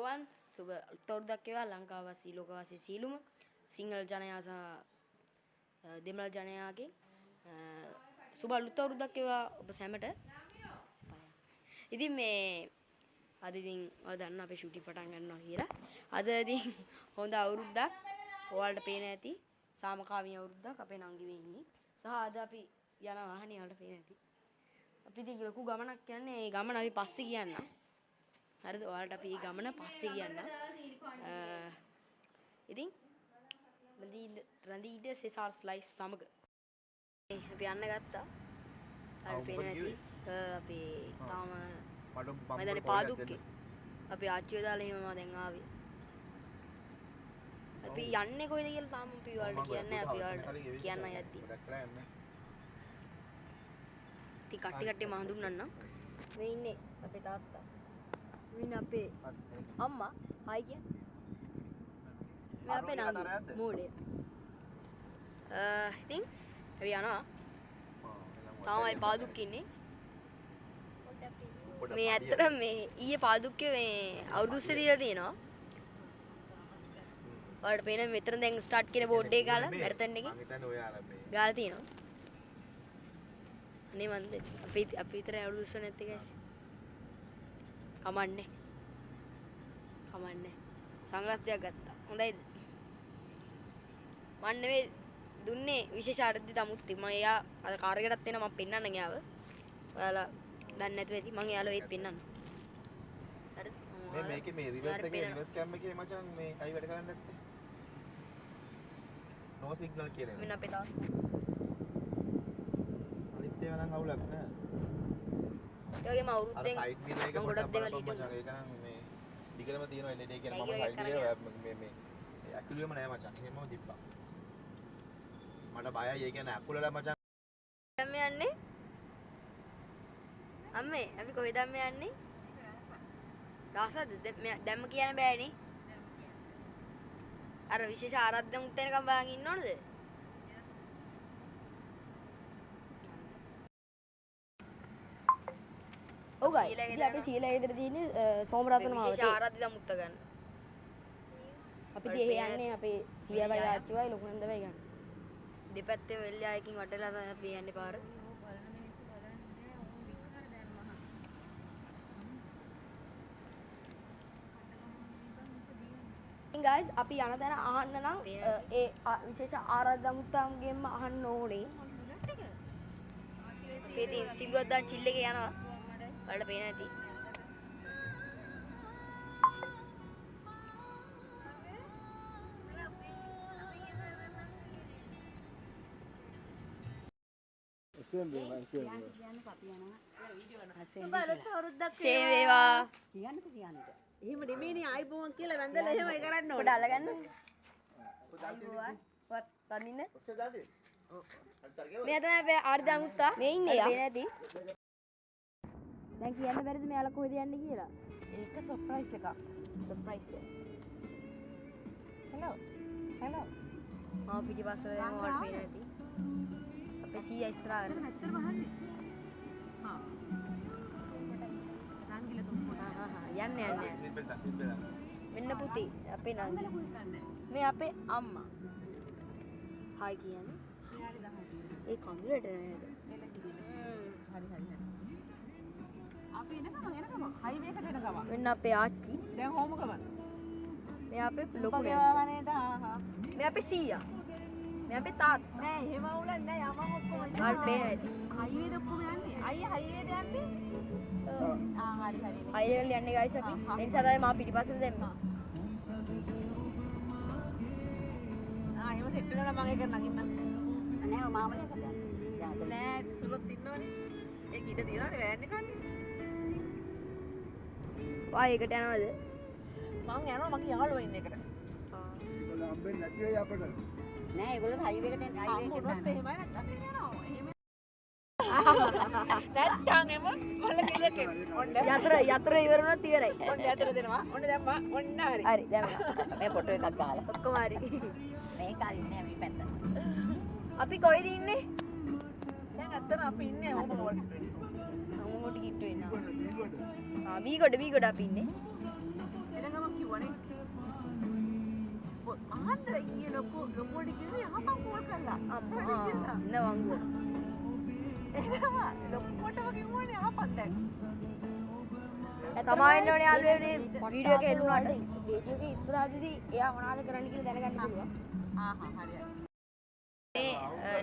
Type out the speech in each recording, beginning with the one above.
අයිබෝවන් සුබ උත්තවුරුද්දක් වේවා ලංකාවාසී ලෝකවාසී සීලුම සිංහල ජනයා සහ දෙමළ ජනයාගේ සුබ උත්තවුරුද්දක් වේවා ඔබ සැමට. ඉතින් මේ අද ඉතින් ඔය දන්න අපේ ෂූටින් පටන් ගන්නවා කියලා. අද ඉතින් හොඳ අවුරුද්දක් ඔයාලට පේන ඇති. සාමකාමී අවුරුද්දක් අපේ නංගි වෙන්නේ. සහ අද අපි යන වාහනේ ඔයාලට පේන ඇති. අපි ඉතින් ලොකු ගමනක් යන්නේ. ඒ ගමන අපි පස්සේ කියන්නම්. හරිද? ඔයාලට අපි මේ ගමන පස්සේ කියන්නම්. ඉතින් රන්දීඩ සෙසාර්ස් ලයිෆ් සමග අපි යන්න ගත්තා. හරි පේන ඇති. අපි තාම මම දැන් පාදුක්කේ. අපි ආච්චිව දාලා එහෙම මම දැන් ආවේ. අපි යන්නේ කොයිද කියලා තාම අපි ඔයාලට කියන්නේ අපි ඔයාලට කියන්න යද්දි. ඉතින් කට්ටි මම හඳුන්වන්නම්. මේ ඉන්නේ අපේ තාත්තා. මේ ඉන්නේ අපේ අම්මා. හායි කිය. මේ අපේ නංගි මෝඩේ. ඉතින් අපි යනවා. තාමයි පාදුක්කේ ඉන්නේ. මේ ඇත්තට මේ ඊයේ පාදුක්කේ මේ අවුරුදු උස්සේ දීලා තියෙනවා. ඔයාලට පේන මෙතන දැන් ස්ටාර්ට් කියන බෝඩ් එක ගාලා මැරතන් එකේ. මම හිතන්නේ ඔය ආරම්භය. ගාලා තියෙනවා. අනේ මන්ද අපි විතර අවුරුදු උස්සේ නැත්තේ ගයිස්. කමන්නේ. සංග්ලාස් දෙකක් ගත්තා. හොඳයිද? මම නෙවෙයි දුන්නේ විශේෂ ආරද්ධි තමුත්ති. මම එයා අර කාර් එකටත් එනවා මම පෙන්නන්න ගියාව. ඔයාලා දන්නේ නැතුව ඇති. මම එයාලා වෙත් පෙන්නන්න. හරිද? මේකේ මේ රිවර්ස් එකේ රිවර්ස් කැම් එකේ මචං මේ අයි වැඩ කරන්නේ නැත්තේ. නෝ සිග්නල් කියලා. මෙන්න අපේ තාත්තා. අනිත් ඒවා නම් අවුලක් නෑ. ඒ වගේම අවුරුද්දෙන් මම ගොඩක් දේවල් මචං ඒක නම් මේ දිගටම තියෙනවා LED එක කියන මම සයිඩ් මේ ඇක්චුලියම නෑ මචං. එහෙමම දිප්පා. මට බයයි ඒ කියන්නේ අකුලලා මචං. දැන් මේ යන්නේ? අම්මේ අපි කොහෙද මේ යන්නේ? රාසද දැම්ම කියන්න බෑනේ. අර විශේෂ ආරාධ්‍ය මුත් වෙනකම් බලන් ඉන්න ඕනද? ඔව් ගයිස්. ඉතින් අපි සීලා ගෙදර තියෙන්නේ සෝමරතන මාවතේ. විශේෂ ආරාධ්‍ය මුත්ත ගන්න. අපි ඉතින් එහෙ යන්නේ අපේ සීයාවයි ආච්චිවයි ලොකු නන්දවයි ගන්න. දෙපැත්තේ වෙල්ලායකින් වටලා තමයි අපි යන්නේ පාර. guys අපි යන තැන අහන්න නම් ඒ විශේෂ ආරාධනා මුත්තන්ගෙන්ම අහන්න ඕනේ. අපි ඉතින් සිංගොද්දා චිල් එකේ යනවා. ඔයාලට පේන ඇති. සේම වේවා. එහෙම නෙමෙයිනේ ආයිබෝවන් කියලා වැඳලා එහෙමයි කරන්න ඕනේ. පොඩ අල්ලගන්න. ආයිබෝවන්. වත් තනින්න. මෙයා තමයි අපේ ආර්ධා මුත්තා. මේ ඉන්නේ යා. නැති. දැන් කියන්න බැරිද මෙයාලා කොහෙද යන්නේ කියලා? ඒක සර්ප්‍රයිස් එකක්. සර්ප්‍රයිස් එක. හෙලෝ. ආ පිටිපස්සට දැන් ඔයාලට පේන ඇති. අපේ සීයා ඉස්සරහට. නැත්තර වහන්නේ. හා. යන්න මෙන්න පුතේ අපේ නංගි මේ අපේ අම්මා හායි කියන්නේ ඒ කඳුලට නේද හරි අපි එනකම හයිවේ එකට එනකම මෙන්න අපේ ආච්චි දැන් හෝම ගමන මේ අපේ ලොකු නේද මේ අපේ සීයා මේ අපේ තාත්තා නෑ එහෙම වුණා නෑ යමම ඔක්කොම ආල් පේන හයිවේද ඔක්කොම යන්නේ අයියා හයිවේද යන්නේ හරි අයියල් යන්නේ ගයිස් අපි ඒ නිසා තමයි මම පිටිපස්සට දැම්මා එහෙම සෙට් වෙනවා නම් මම ඒක නගින්න නෑ මාම නෑ සුලොත් ඉන්නවනේ ඒක ඉඩ තියනවනේ වෑන් එකනේ වා ඒකට යනවද මං යනවා මගේ යාළුවා ඉන්න එකට ඒගොල්ලෝ හම්බෙන්නේ නැති වෙයි අපට නෑ ඒගොල්ලෝ හයිවේ එකට හම්බුනොත් එහෙමයි නැත්නම් එහෙම නැත්නම් එහෙම නැත්තම් එම මල කෙලකේ ඔන්න යතර ඉවර වුණත් ඉවරයි ඔන්න යතර දෙනවා ඔන්න දැම්මා ඔන්න හරි හරි දැම්මා මේ ෆොටෝ එකක් ගහලා ඔක්කොම හරි මේක අරින්නේ මේ පැත්ත අපි කොහෙද ඉන්නේ දැන් අතන අපි ඉන්නේ ඔහොම මොකට කිට්ටු වෙනවා මීගොඩ අපි ඉන්නේ එනගම කිව්වනේ. අහන්න ඊයේ ලොකුවට කිව්වේ යහපන් කෝල් කරලා. අම්මා නවංගු. එනවා ලොකුවට කිව්වනේ යහපන් දැන්. සමාවෙන්න ඕනේ යාළුවනේ වීඩියෝ එක එළුණාට වීඩියෝ එකේ ඉස්සරහදී එයා මොනවද කරන්න කියලා දැනගන්න පුළුවන්. හරියට. මේ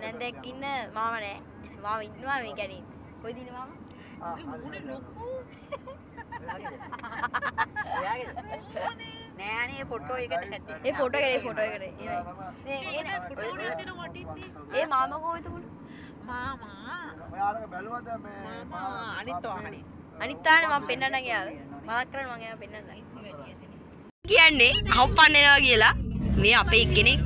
නැන්දෙක් ඉන්න මාම නෑ. මාම ඉන්නවා මේ කියන්නේ. කොයිද ඉන්නේ මාම? මුනේ ලොකු. නෑනේ ෆොටෝ එකට හැටි. ඒ ෆොටෝ එකට. ඒ මාම කොහෙද උන්නේ? මාමා. ඔයාලගේ බැලුවද මේ මාමා අනිත් වාහනේ. අනිත් තානේ මම පෙන්නන්න ගියාද? මතක් කරන්න මම එයා පෙන්නන්න. කියන්නේ හොප්පන්න එනවා කියලා. මේ අපේ එක්කෙනෙක්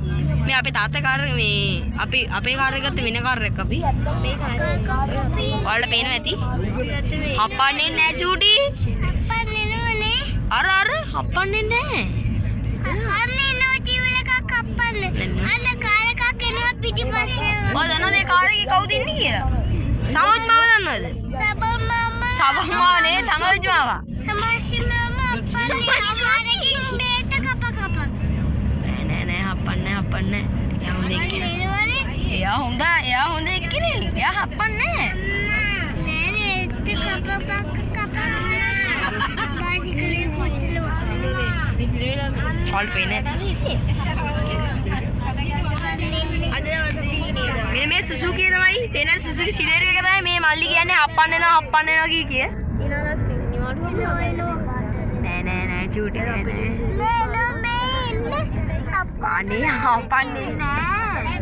මේ අපේ තාත්තා කාර් මේ අපේ කාර් එක ගත්ත වෙන කාර් එකක් අපි. මේ කාර් ඔයාලට පේනවා ඇති. හොප්පන්නේ නැහැ චූටි. හප්පන්නේ නෝනේ. අර හොප්පන්නේ නැහැ. අනේ නෝ ටිවිල එකක් හප්පන්නේ. අන්න කාර් එකක් එනවා පිටිපස්සේ. ඔය දන්නවද මේ කාර් එකේ කවුද ඉන්නේ කියලා? සමෝජ් මාව දන්නවද? සබන් මාමා. සමෝජ් මාව නේ සමෝජ් මාව. සමාෂි මාමා හප්පන්නේ. අමාරකින් බේත කප. නෑ හප්පන්නේ. එයා හොඳ එක්කෙනෙක්. නේනවනේ. එයා හොඳ එක්කෙනෙක්. එයා හප්පන්නේ නෑනේ එත් කප. බාසිකලේ පොට්ටලෝ. ඔල් පේන්නේ. මෙන්න මේ සුසුකි තමයි. තේන සුසුකි සිලේරු එක තමයි මේ මල්ලි කියන්නේ හප්පන්නේ කිය. නෑ චූටි නෑ. නේනෝ මේ ඉන්නේ. අනේ හප්පන්නේ නෑ.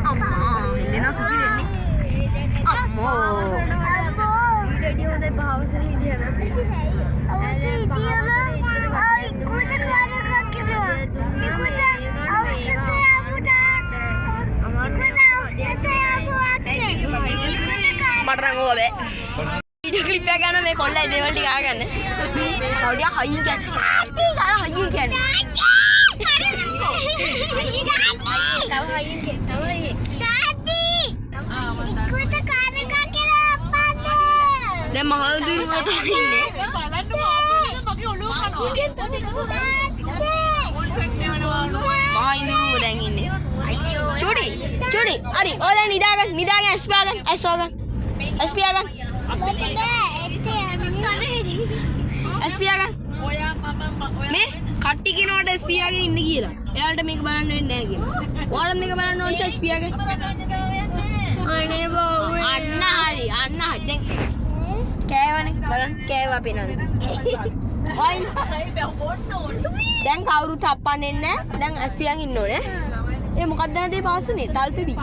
අම්මා එල්ලෙනා සුකි දෙන්නේ. අම්මෝ. ඩඩි හොඳයි භාවසල හිටියන. මට නම් ඕවා බෑ. වීඩියෝ ක්ලිප් එක ගන්න මේ කොල්ලයි දේවල් ටික ආගන්න. කවුඩියා හයියෙන් කියන්න. තාත්ති ගාලා හයියෙන් කියන්න. දැන් මහදුරුව තමයි ඉන්නේ. බලන්න මගේ ඔළුව කනවා. මහා ඉඳුරුව දැන් ඉන්නේ. අයියෝ. චුඩි. හරි. ඔය දැන් නිදාගන්න ඇස් පියාගන්න. ඇස් වගන්න. ඇස් පියාගන්න. ඇස් පියාගන්න. ඔයා මම මේ කට්ටි කෙනාට ඇස් පියාගෙන ඉන්න කියලා. එයාලට මේක බලන්න වෙන්නේ නැහැ කියලා. ඔයාලත් මේක බලන්න ඕනේ ඇස් පියාගෙන. අනේ බෝ. අන්න හරි. දැන් කෑවනේ. බලන්න කෑවා පේනවා. ඔයි. දැන් කවුරුත් හප්පන්නේ නැහැ. දැන් ඇස් පියාගෙන ඉන්න ඕනේ. ඒ මොකක්ද දැන් දේ පාසුනේ? තල්පේ බීච්.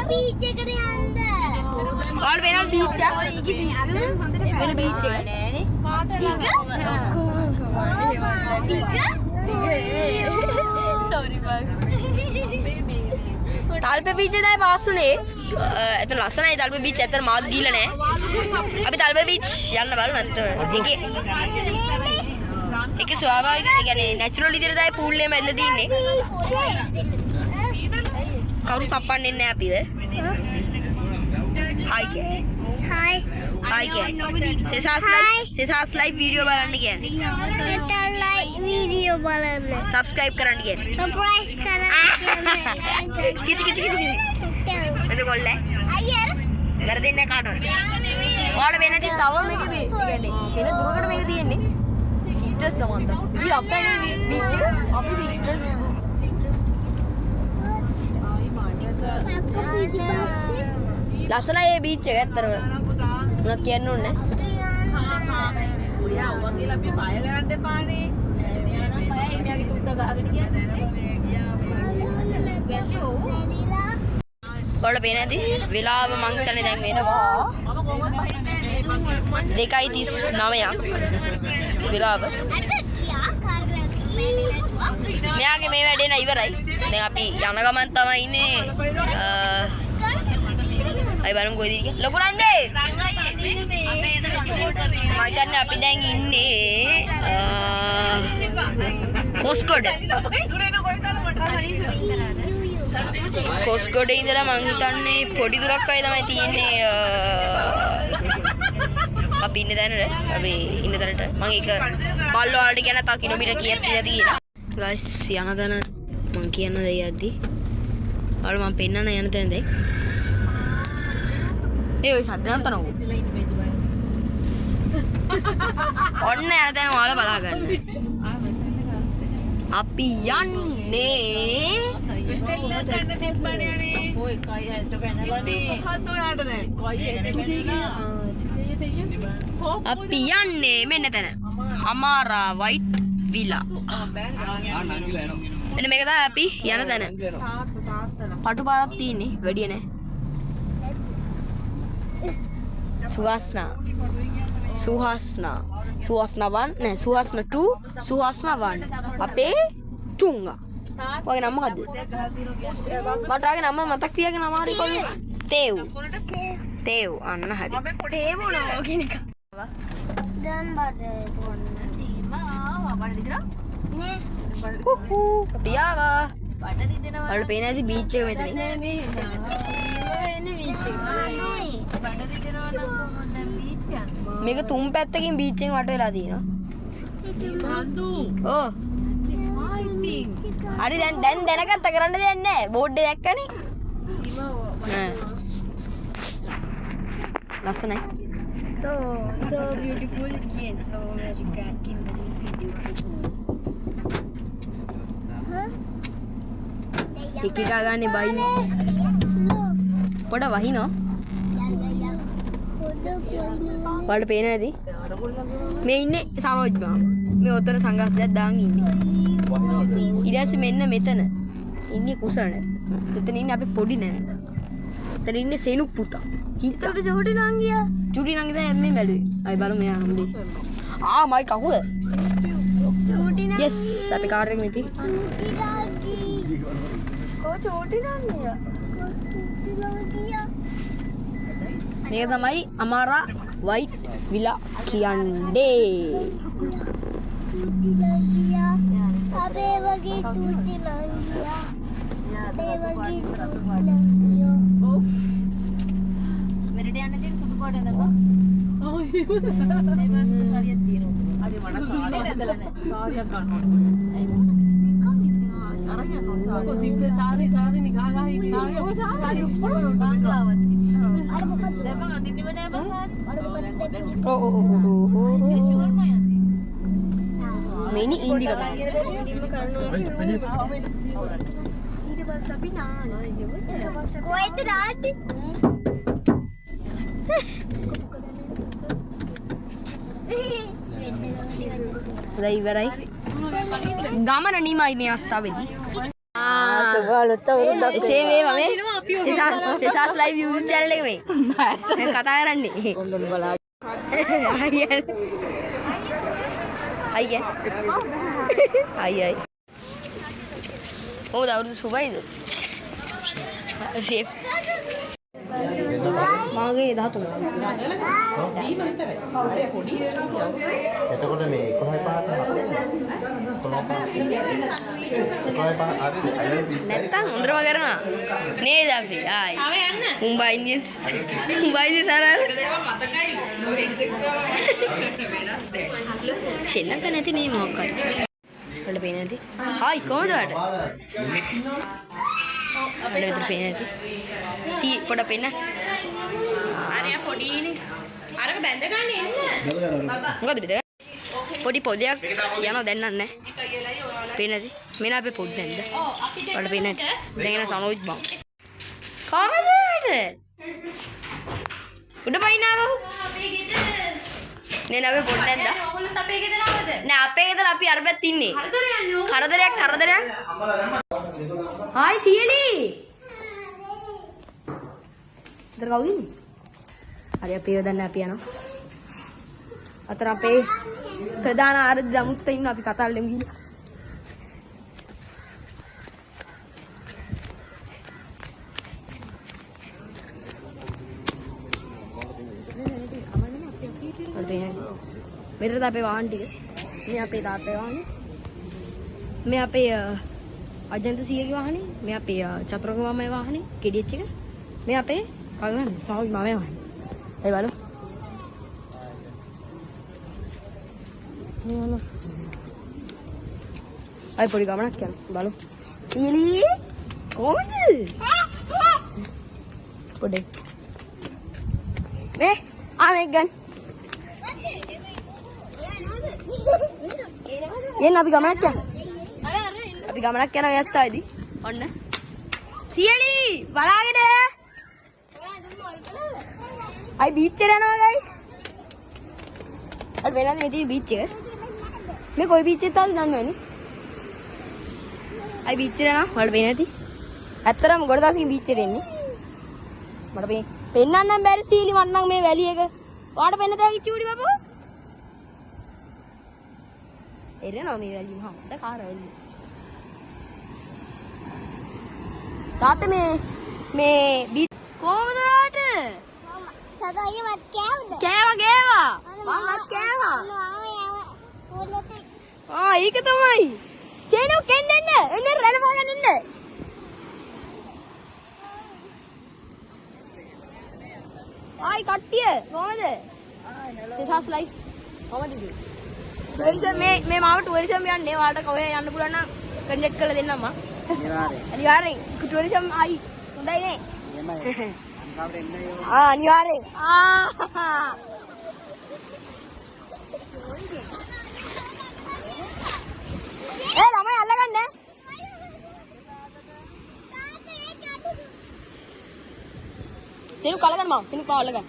බීච් එකට යන්න. ඔයාලා වෙනත් බීච් එකක්. වෙන බීච් එකක්. සෝරි බං. තල්පේ බීච් එකේ දැන් පාසුනේ. එතන ලස්සනයි තල්පේ බීච්. ඇත්තට මාත් ගිහිල්ලා නැහැ. අපි තල්පේ බීච් යන්න බලමු නැත්නම්. ඒකේ ස්වාභාවික ඒ කියන්නේ නැචරල් විදිහට තමයි පූල් එකම ඇදලා තින්නේ. කවුරුත් අප්පන්නේ නැහැ අපිව. හායි කිය. හායි කිය. සෙසාස් ලයිව් වීඩියෝ බලන්න කියන්නේ. වීඩියෝ බලන්න. සබ්ස්ක්‍රයිබ් කරන්න කියන්නේ. සර්ප්‍රයිස් කරන්න. කිචි. එන්න කොල්ලේ. අයියර. වැරදෙන්නේ නැහැ කාටවත්. ඔයාලා වෙන තව මේක මේ කියන්නේ වෙන දුරකට මේක තියෙන්නේ. සිට්‍රස් තමයි. ඊ අප්සයිඩ් බීච් එක අපි සිට්‍රස් ලස්සනයි ඒ බීච් එක ඇත්තටම. මොනවද කියන්න ඕනේ නැහැ. ඔයා ඔවා කියලා අපි බය කරන්න එපානේ. මෙයාගේ සූත්ත ගහගෙන කියන්නේ. ඔයාලා පේන ඇති වෙලාව මං හිතන්නේ දැන් වෙනවා. මම කොහොමද පහින්නේ? 2:39ක් වෙලාව. මෙයාගේ මේ වැඩේ නෑ ඉවරයි. දැන් අපි යන ගමන් තමයි ඉන්නේ. අය බලමු කොයිද කියලා. ලොකු නන්දේ. මම හිතන්නේ අපි දැන් ඉන්නේ කොස්ගොඩ. කොස්ගොඩේ ඉඳලා මං හිතන්නේ පොඩි දුරක් වගේ තමයි තියෙන්නේ. අපි ඉන්න තැනට අපි ඉන්න තැනට මම ඒක බල්ලෝ වලට කියන තා කිලෝමීටර් කීයක් තියෙනවද කියලා ගයිස් යන තැන මම කියන්න දෙයි යද්දි ඔයාලා මම පෙන්නන්න යන තැන දැන් ඒ ඔය සද්ද නම් තනෝ ඔන්න යන තැන ඔයාලා බලා ගන්න අපි යන්නේ අපි යන්නේ මෙන්න තැන හමාරා වයිට් විලා මෙන්න මේක තමයි අපි යන තැන පටු පාරක් තියෙන්නේ වැඩිය නෑ සුහාස්නා 1 නෑ සුහාස්නා 2 සුහාස්නා 1 අපේ චුංගා ඔයගේ නම මොකද්ද මට ආගේ නම මතක් තියාගෙන නම හරි කොල්ලේ තේව් අන්න හරි තේව් නෝ කියන එක දැන් බඩේ අපි ආවා ඔයාලට පේන ඇති බීච් එක මෙතන මේක තුන් පැත්තකින් බීච් එකෙන් වට වෙලා තියෙනවා ඕ හරි දැන් දැනගත්ත කරන්න දෙයක් නැහැ බෝඩ් එක දැක්කනේ ලස්සනයි So beautiful again. So very cracking, very beautiful. එක එක ගානේ බයින පොඩ වහිනෝ ඔයාලට පේන ඇති මේ ඉන්නේ සනෝජ් බා මේ ඔතන සංගස් දෙයක් දාන් ඉන්නේ ඊට පස්සේ මෙන්න මෙතන ඉන්නේ කුසල එතන ඉන්නේ අපි පොඩි නෑ එතන ඉන්නේ සෙනුක් පුතා හිතට චූටි නංගියා චූටි නංගි දැන් මේ බැලුවේ අය බලමු මෙයා හම්බේ මයි කකුල චූටි නංගි yes අපි කාර් එකේ මෙති छोटी नानी මේක තමයි අමාරා වයිට් විලා කියන්නේ අපේ වගේ චූටි නංගියා අපේ වගේ චූටි නංගියෝ මෙරට යන්න තියෙන සුදු කොට නේද? ඔව් ඒක සාරියක් තියෙනවා. අර මට සාරියක් ඇදලා නැහැ. සාරියක් ගන්න ඕනේ. අරන් යන්න ඕනේ. කො තිබ්බේ සාරි නිකා ගහයි ඉන්නේ. ඔය සාරි බංගාවත්. අර මොකද දැන් මම අඳින්නෙම නෑ බං. අර මොකද ඕ ඒ ෂුවර් මම යන්නේ. මේනි ඉන්දික තමයි ඊට පස්සේ අපි නානවා කොහෙද නාන්නේ දැන් ඉවරයි ගමන නිමයි මේ අවස්ථාවේදී එසේ වේවා මේ සෙසාස් ලයිව් YouTube channel එක මේ මම කතා කරන්නේ අයිය ඕ දවුරුදු සුබයිද ෂේප් මාගේ 13 එතකොට මේ 11 නැත්තම් හොඳටම කරනවා නේද අපි ආයි මුම්බයි ඉන්දියන්ස් අර ශ්‍රී ලංකා නැති මේ මොකක් හරි වල පේන්නේ නැති හායි කොහොමද වඩ වල විතර පේන්නේ නැති සී පොඩ පේන්න අරයා පොඩිනේ අරක බැඳ ගන්න එන්න මොකද බිද පොඩි පොදයක් යනවා දැන් නැහැ පේන්නේ නැති මෙන්න අපේ පොඩ් නැද්ද වල පේන්නේ නැති දැන් එන සනෝජ් බං කොහමද උඩ පයින්නාව අපේ ගෙදර නේ අපේ පොඩ් නැද්ද ඕගොල්ලෝ අපේ ගෙදර ආවද නෑ අපේ ගෙදර අපි අර පැත්ත ඉන්නේ කරදරයක් හායි සීයලි ඉතර කවුද ඉන්නේ හරි අපි යවදන්න අපි යනවා අතර අපේ ප්‍රධාන ආරාධ්‍ය දමුත්ත ඉන්න අපි කතා කරලමු ගිහින් මෙතන අපේ වාහන ටික මේ අපේ තාත්තේ වාහනේ මේ අපේ අජන්ත සීයගේ වාහනේ මේ අපේ චතුරංග මාමගේ වාහනේ කෙඩිච් එක මේ අපේ කගන් සමෝජ් මාමගේ වාහනේ ඒ බලමු අයි පොඩි ගමනක් යන්න බලමු. සීලි කොහොමද? පොඩි. මේ මේක ගන්න. එන්න අපි ගමනක් යන්න. අපි ගමනක් යන අවස්ථාවේදී ඔන්න සීලි බලාගෙන අයි බීච් එකට යනවා guys. අද වෙනද මේ තියෙන බීච් එක. මේ කොයි බීච් එකද දන්නවනේ. අයි බීච් එකට යනවා. වල වෙන්නේ නැති. ඇත්තටම ගොඩ දවසකින් බීච් එකට එන්නේ. මට මේ පෙන්නන්නම් බැරි සීලි මන්නම් මේ වැලි එක. ඔයාලට පෙන්න දෙයක් ඉච්චි උඩි බබෝ. එරෙනවා මේ වැලි මහා හොඳ කාර වැලි. තාත්තේ මේ බීච් කොහමද ඔයාලට? සදායි වත් කෑවද? කෑවා. මමත් කෑවා. ඒක තමයි. සේනෝ කෙන්න එන්න. එන්න රැළ පාගන්න එන්න. ආයි කට්ටිය කොහමද? සෙසස් ලයිෆ්. කොහමද ඉතින්? ටුවරිසම් මේ මාව ටුවරිසම් යන්නේ. ඔයාලට කොහේ යන්න පුළුවන් නම් කන්ටැක්ට් කරලා දෙන්නම් මම. අනිවාර්යෙන්. ටුවරිසම් ආයි හොඳයි නේ. අනිවාර්යෙන්. ළමයි අල්ලගන්න. සෙනු කලගන්න මම. සෙනු පාව අල්ලගන්න.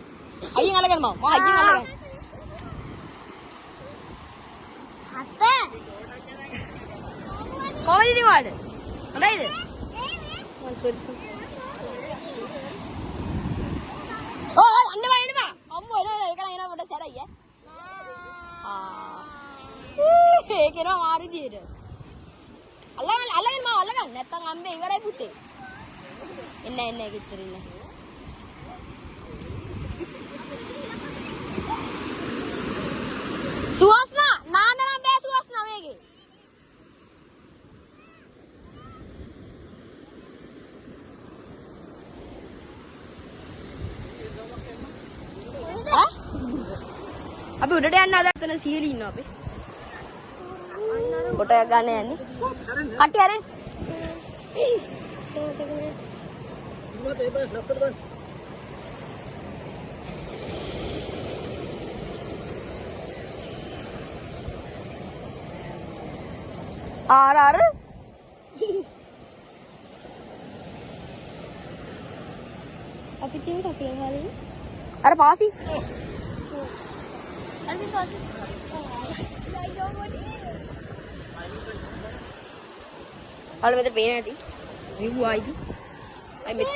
අයියෙන් අල්ලගන්න මම. අයියෙන් අල්ලගන්න. අත්ත. කොහොමද ඉතින් ඔයාලට? හොඳයිද? අන්න අම්මෝ එනවා ඒක නේන පොඩ සැරයි ඒක එනවා මාරු විදියට අල්ලගන්න නැත්තම් අම්මේ ඉවරයි පුතේ එන්න කිච්චර ඉන්න සුවස්නා නාන්න නම් බෑ සුවස්නා මේකේ අපි උඩට යන්න හදන සීලි ඉන්නවා අපි. ෆොටෝ එක ගන්න යන්නේ. කට්ටිය අරන්. ආර අපි තියෙන කපලේ හරිය. අර පාසි. Kalau meter pena nanti, ribu aja.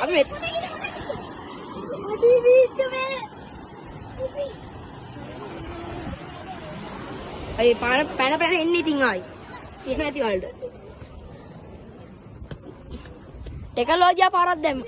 Aku met. Ayo, pana ini tinggal. Ini nanti ada. Teknologi apa orang dem?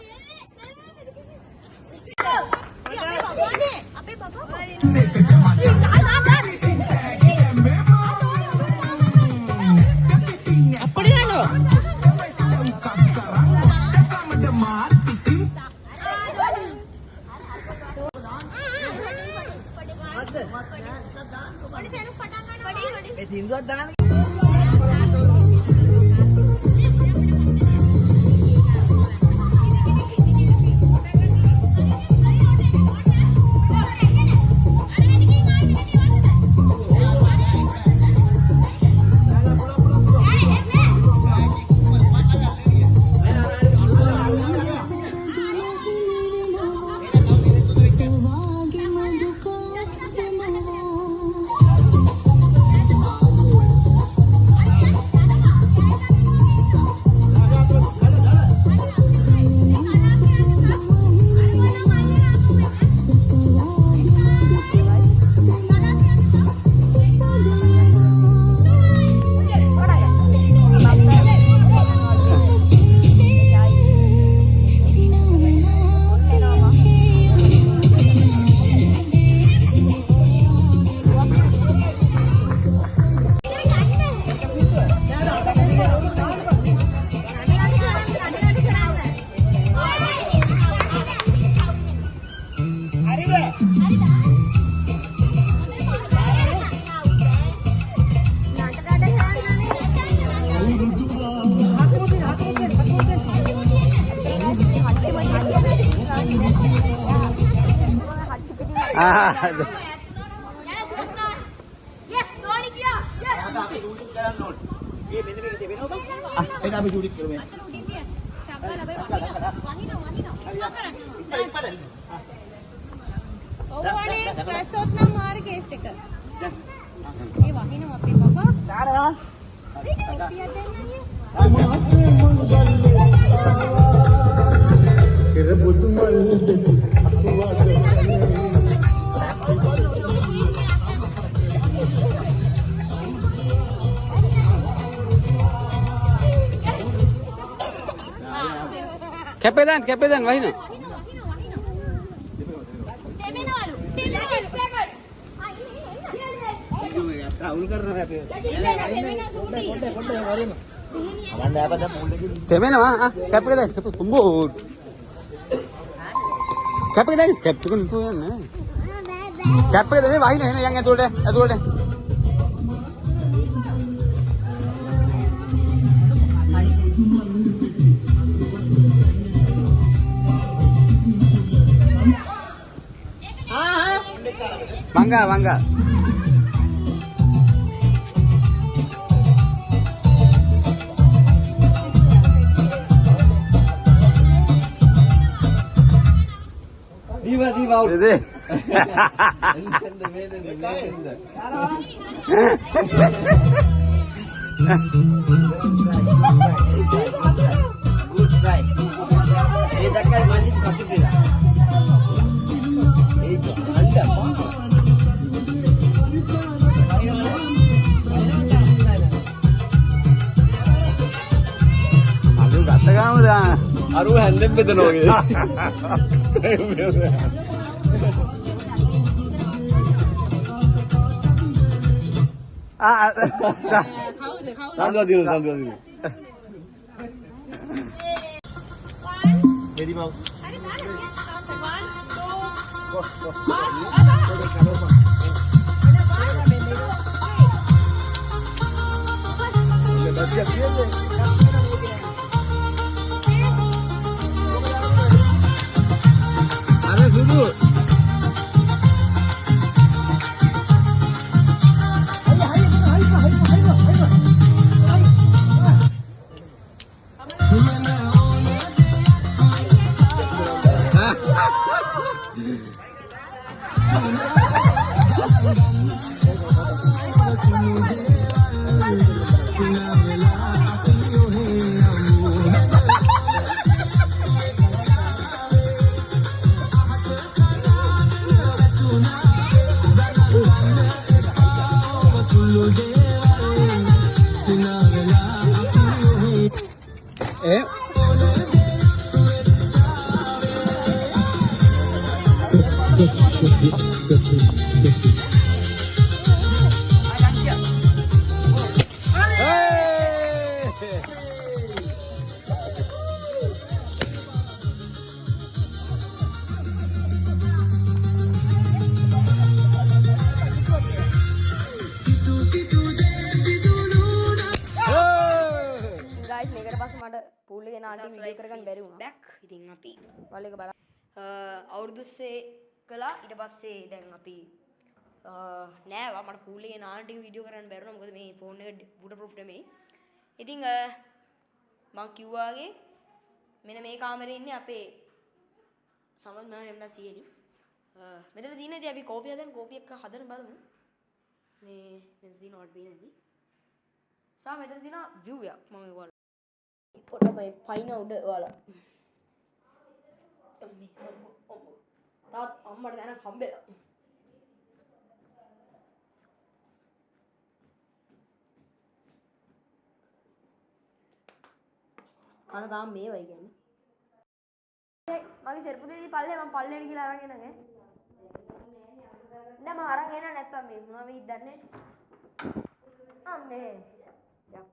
අපි ෂූටින් කරන්න ඕනේ. මේ මෙන්න මේක දෙවෙනවද? ඒක අපි ෂූටින් කරමු. කැපෙදන් වහින. තෙමෙනවා කැපෙදන් උඹෝ. කැපෙදන් කැපෙදන් තුයන්නේ. කැපෙදන් මේ වහින එන යන් ඇතුළට. Bangga. Tiba out. Ini. Good try. Ini tak kali mandi satu kira. Itu anda apa? අරු හැන්දෙන් බෙදනවා වගේ. සම්දුවා. මෙදි මම. Ada sudu. වීඩියෝ කරගන්න බැරි වුණා. බෑක්. ඉතින් අපි වල එක බලන්න. අවුරුදුස්සේ කළා. ඊට පස්සේ දැන් අපි නෑවා මට පූල් එකේ නාන ටික වීඩියෝ කරන්න බැරුණා. මොකද මේ ෆෝන් එක water proof නෙමෙයි. ඉතින් මම කිව්වාගේ මෙන්න මේ කාමරේ ඉන්නේ අපේ සමන් මම එන්න සීයලි. මෙතන තියෙන ඉතින් අපි කෝපි හදන කෝපි එක හදන බලමු. මේ මෙතන තියෙන ඔඩ් බී නැති. සා මෙතන තියෙන view එකක් මම ඒවල පොඩ්ඩක් පයින් උඩ ඔයාලා තාත් අම්මට දැන හම්බෙලා කන තාම මේවයි කියන්නේ මගේ සෙරපු දෙවි පල්ලේ මම පල්ලේට ගිහලා අරන් එනගේ නෑ මම අරන් එන නැත්තම් මේ මොනවද වෙයිද දන්නේ අම්මේ යක්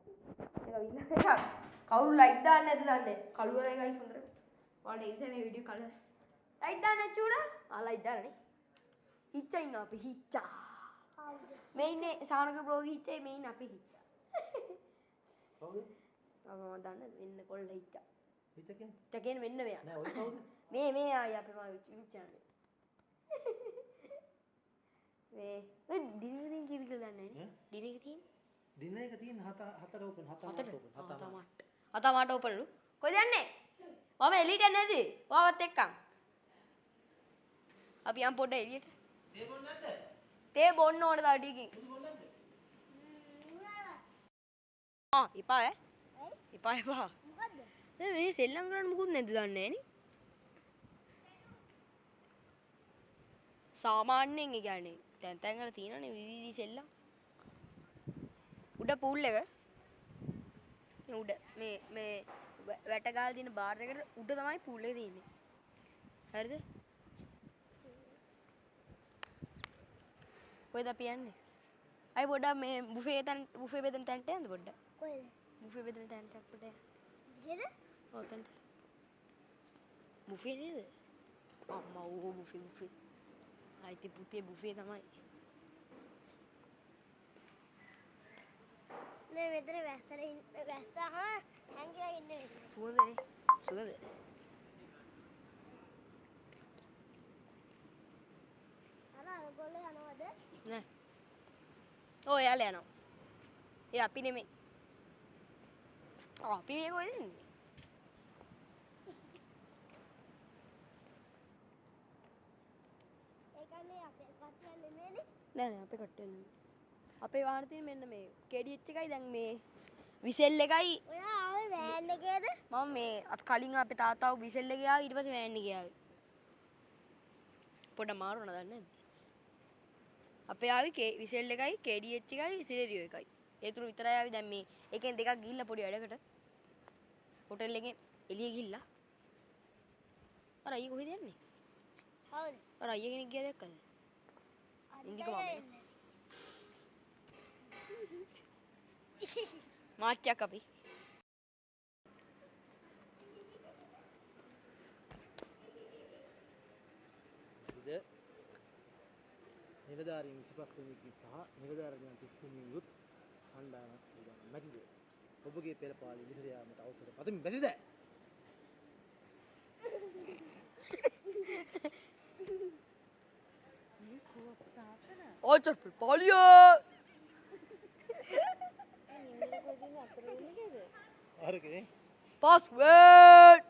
ඒක වින්න කවුරු ලයික් දාන්න නැද්ද දන්නේ කළුවරයි ගයිස් හොඳට ඔයාලට ඒ නිසා මේ වීඩියෝ කලර් ලයික් දාන්න නැචුණා ලයික් දාන්නනේ හිච්චා ඉන්නවා අපි හිච්චා මේ ඉන්නේ සානක බ්‍රෝගේ හිච්චා මේ ඉන්නේ අපි හිච්චා කවුද මම දන්නේ මෙන්න කොල්ල හිච්චා හිච්චා කියන්නේ මෙන්න මෙයා නෑ ඔය කවුද මේ ආයි අපේ YouTube channel ඔය ඩිනර් එකකින් කීරි කියලා දන්නේ නැහැ නේ. ඩිනර් එක තියෙන්නේ. ඩිනර් එක තියෙන 7 ඕපන් 7 අතමාට ඕපන්ලු. කොහෙද යන්නේ? මම එළියට යන්නේ නැති. ඔයාවත් එක්කන්. අපි යම් පොඩ්ඩ එළියට. තේ බොන්න නැද්ද? තේ බොන්න ඕනේ තව ටිකකින්. එපා ඈ. එපා එපා. මොකද්ද? මේ සෙල්ලම් කරන්න මුකුත් නැද්ද දන්නේ නැහැ නේ. සාමාන්‍යයෙන් ඒ කියන්නේ තැන් තැන් වල තියෙනනේ විවිධ සෙල්ලම්. උඩ පූල් එක. මේ උඩ මේ වැට ගාලා තියෙන බාර් එකට උඩ තමයි පූල් එක තියෙන්නේ. හරිද? කොහෙද අපි යන්නේ? අය පොඩ්ඩක් මේ බුෆේ බෙදන තැනට යන්න පොඩ්ඩක්. කොහෙද? බුෆේ බෙදන තැනට අපිට. ගෙද? ඔතනට. බුෆේ නේද? අම්මා ඕ බුෆේ. ආයිති පුතේ බුෆේ තමයි. මේ මෙතන වැස්සහම හැංගිලා ඉන්නේ. සුවඳනේ. සුවඳ. අරගොල්ලෝ යනවද? නෑ. ඔය යාලා යනවා. ඒ අපි නෙමෙයි. අපි මේක කොහෙද ඉන්නේ? ඒ කියන්නේ අපේ කට්ටිය නෙමෙයිනේ. නෑ අපේ කට්ටිය නෙමෙයි. අපේ වාහනේ තියෙන මෙන්න මේ KDH එකයි දැන් මේ විසෙල් එකයි ඔයා ආවේ වෑන් එකේද? මම මේ කලින් අපේ තාත්තාව විසෙල් එකේ ආවා ඊට පස්සේ වෑන් එකේ ආවේ. පොඩ මාරු වුණා දන්නේ නැද්ද? අපේ ආවේ විසෙල් එකයි KDH එකයි සිලරියෝ එකයි. ඒ තුන විතරයි ආවේ දැන් මේ එකෙන් දෙකක් ගිහිල්ලා පොඩි වැඩකට. හොටෙල් එකෙන් එළිය ගිහිල්ලා. අර අයියා කොහෙද යන්නේ? හවුද? අර අයියා කෙනෙක් ගියා දැක්කද? ඉන්දික මාමා. මාච්චක් අපි. ඉද නිලධාරීන් 25 දෙනෙක්ගේ සහ නිලධාරීන් 30 දෙනෙකුත් කණ්ඩායමක් සූදානම් නැතිද? ඔබගේ පෙරපාලි විසර යාමට අවසර පතමි බැරිද? ඕචර් පොලියෝ අරකේ පාස්වර්ඩ්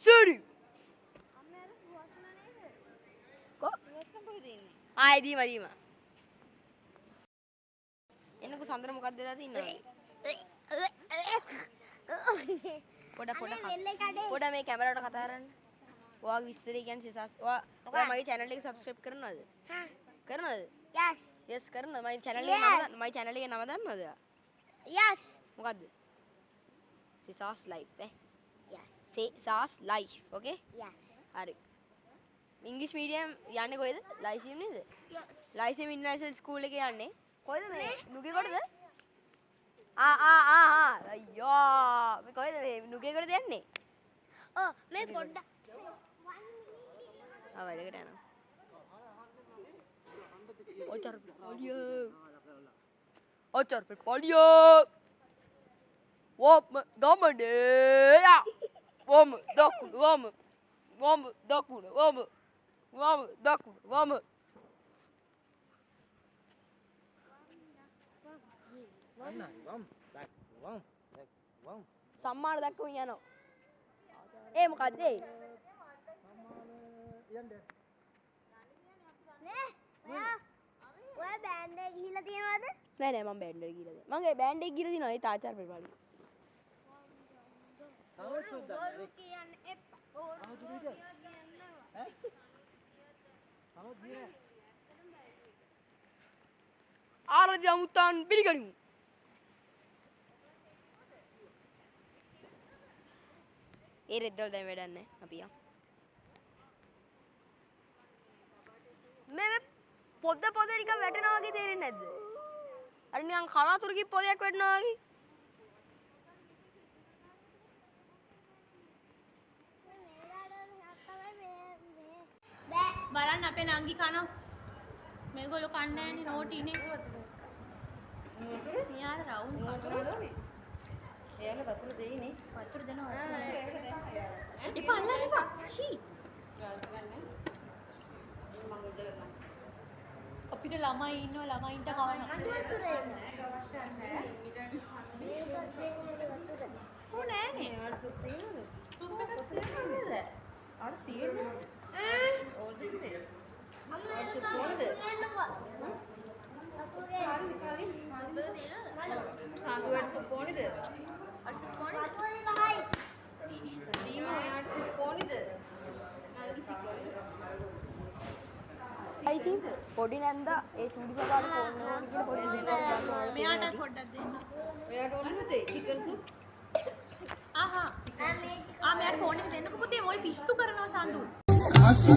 සිරි ආයිදී මදීම එන්නකෝ සඳර මොකක්ද වෙලා තින්නවද පොඩ මේ කැමරාවට කතා කරන්න ඔයාගේ විස්තරය කියන්නේ සිසස් ඔයා මගේ channel එක subscribe කරනවද හා. කරනවද Yes. yes කරනවා මගේ channel එක නම මගේ channel එකේ නම දන්නවද Yes. මොකද්ද සිසස් life Yes. සිසස් life okay Yes. හරි ඉංග්‍රීසි මීඩියම් යන්නේ කොහෙද ලයිසියම් නේද Yes. ලයිසියම් ඉන්ටර්නැෂනල් ස්කූල් එකේ යන්නේ කොහෙද මේ නුගේ කොටද අයියෝ මේ කොහෙද මේ නුගේ කොටද යන්නේ Oh, මේ පොඩ්ඩක්. වැඩකට යනවා ඔචර් පොලියෝ ඔචර් පොලියෝ වොම් ගමනේ වොම් දකුණු වොම් දකුණු වොම් දකුණු වොම් සම්මාන දක්වමින් යනවා ඒ මොකද්ද ඒ නේ? ඔයා බෑන්ඩ් එක ගිහිල්ලා තියෙනවද? නෑ නෑ මම බෑන්ඩ් එක ගිහලා මගේ බෑන්ඩ් එක ගිහලා දිනවා ඒ තාචාර පෙරපාලි බොරු කියන්නේ එපා. ආරාධ්‍ය අමුත්තාන් පිළිගනිමු ඒ රෙද්දවල දැන් වැඩක් නැහැ අපි යමු මේ පොද නිකන් වැටෙනවා වගේ තේරෙන්නේ නැද්ද අර නිකන් කලාතුරකින් පොදයක් වැටෙනවා වගේ බලන්න අපේ නංගි කනවා. මේගොල්ලෝ කන්නේ නැන්නේ නෝටිනේ. මෙයාට රවුම් කනවා. එයාලා වතුර දෙයිනේ වතුර දෙනවා. එපා අල්ලන්න එපා. ෂී. අපිට ළමයි ඉන්නවා ළමයින්ට කවන්න. ඕ නෑනේ. සුප් එකක් තියෙනවද? අර තියෙනවා. ඕල්ඩිද? අම්මා සුප් ඕනද? සාඳුවට සුප් ඕනේද? අර සුප් ඕනේද? දීම එයාට සුප් ඕනේද? අයිසින් පොඩි නැන්දා ඒ චුඩි පදාට ෆෝන් ඕන කියලා පොඩි දෙන්නා මෙයාට පොඩ්ඩක් දෙන්න. ඔයාට ඕනද චිකන් සුප්? ආහා. මෙයාට ෆෝන් එක දෙන්නකෝ පුතේ. ඔය පිස්සු කරනවා සඳු. Kunci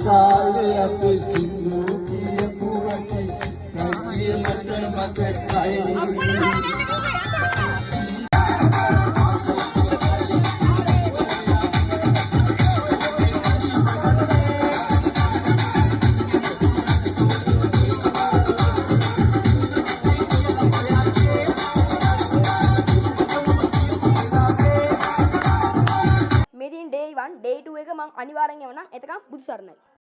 කාලේ අපි සිංහු කියපු වගේ රජ්‍ය මත මතකයි මේ දින day 1 day 2 එක මම අනිවාර්යෙන් යවනම් එතකම් බුදු සරණයි